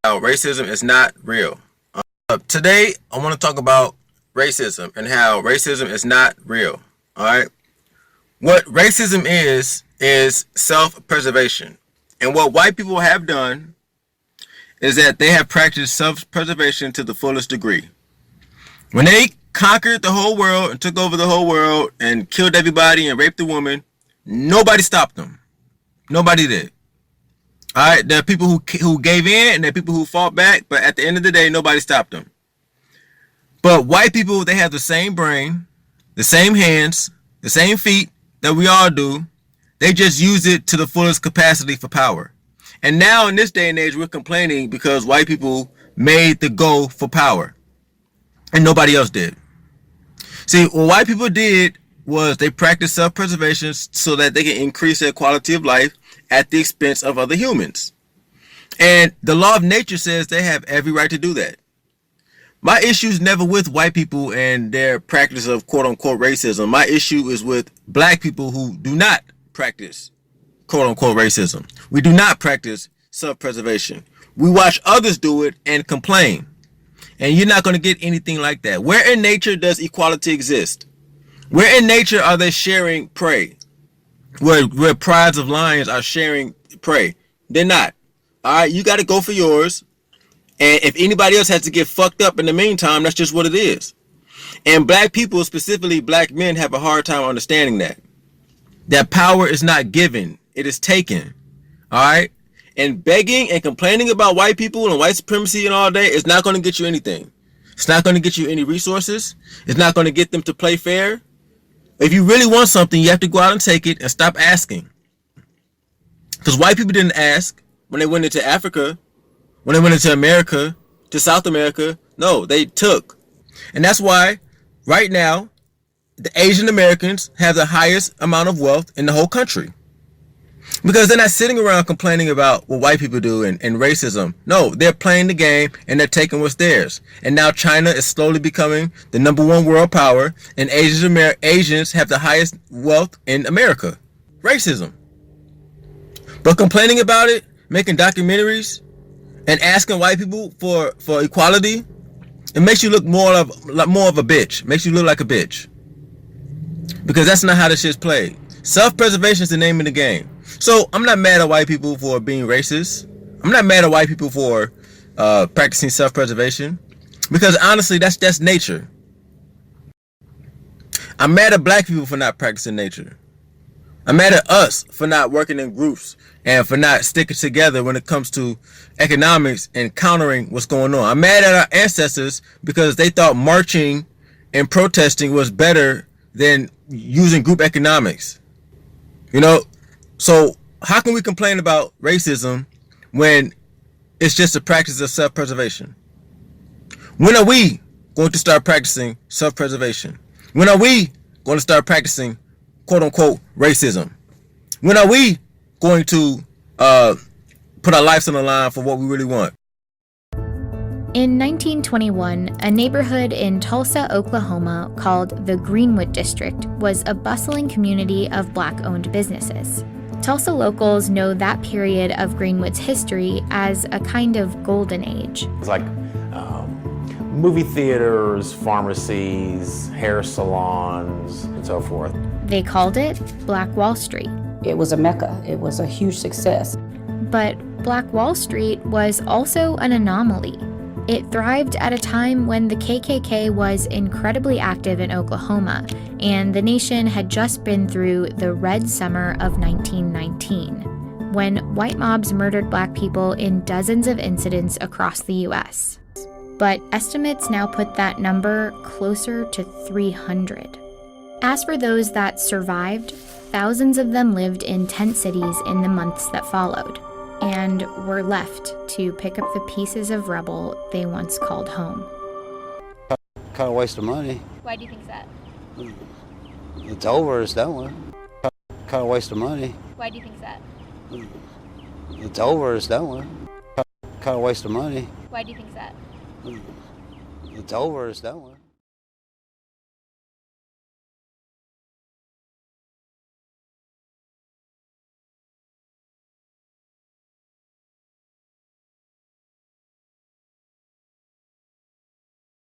how racism is not real. Today, I want to talk about racism and how racism is not real. All right. What racism is self-preservation. And what white people have done is that they have practiced self-preservation to the fullest degree. When they conquered the whole world and took over the whole world and killed everybody and raped the woman, nobody stopped them. Nobody did. All right, there are people who gave in and there are people who fought back, but at the end of the day, nobody stopped them. But white people, they have the same brain, the same hands, the same feet that we all do. They just use it to the fullest capacity for power. And now in this day and age, we're complaining because white people made the goal for power and nobody else did. See, what white people did was they practiced self-preservation so that they can increase their quality of life at the expense of other humans. And the law of nature says they have every right to do that. My issue is never with white people and their practice of quote-unquote racism. My issue is with black people who do not practice quote-unquote racism. We do not practice self-preservation. We watch others do it and complain. And you're not going to get anything like that. Where in nature does equality exist? Where in nature are they sharing prey? Where prides of lions are sharing prey? They're not. All right, you got to go for yours. And if anybody else has to get fucked up in the meantime, that's just what it is. And black people, specifically black men, have a hard time understanding that. That power is not given. It is taken. All right? And begging and complaining about white people and white supremacy and all day is not going to get you anything. It's not going to get you any resources. It's not going to get them to play fair. If you really want something, you have to go out and take it and stop asking. Because white people didn't ask when they went into Africa, when they went into America, to South America. No, they took. And that's why right now, the Asian Americans have the highest amount of wealth in the whole country. Because they're not sitting around complaining about what white people do and racism. No, they're playing the game and they're taking what's theirs. And now China is slowly becoming the #1 world power, and Asians have the highest wealth in America. Racism. But complaining about it, making documentaries, and asking white people for equality, it makes you look more of a bitch. Makes you look like a bitch. Because that's not how this shit's played. Self-preservation is the name of the game. So I'm not mad at white people for being racist. I'm not mad at white people for practicing self-preservation. Because honestly, that's nature. I'm mad at black people for not practicing nature. I'm mad at us for not working in groups and for not sticking together when it comes to economics and countering what's going on. I'm mad at our ancestors because they thought marching and protesting was better than using group economics. You know, so how can we complain about racism when it's just a practice of self-preservation? When are we going to start practicing self-preservation? When are we going to start practicing quote-unquote racism? When are we going to put our lives on the line for what we really want? In 1921, a neighborhood in Tulsa, Oklahoma called the Greenwood District was a bustling community of black-owned businesses. Tulsa locals know that period of Greenwood's history as a kind of golden age. It's like movie theaters, pharmacies, hair salons, and so forth. They called it Black Wall Street. It was a mecca. It was a huge success. But Black Wall Street was also an anomaly. It thrived at a time when the KKK was incredibly active in Oklahoma, and the nation had just been through the Red Summer of 1919, when white mobs murdered black people in dozens of incidents across the U.S. But estimates now put that number closer to 300. As for those that survived, thousands of them lived in tent cities in the months that followed, and were left to pick up the pieces of rubble they once called home. Kind of waste of money. Why do you think that? It's over, it's done with. Kind of waste of money. Why do you think that? It's over, it's done with. Kind of waste of money. Why do you think that? It's over, it's done with.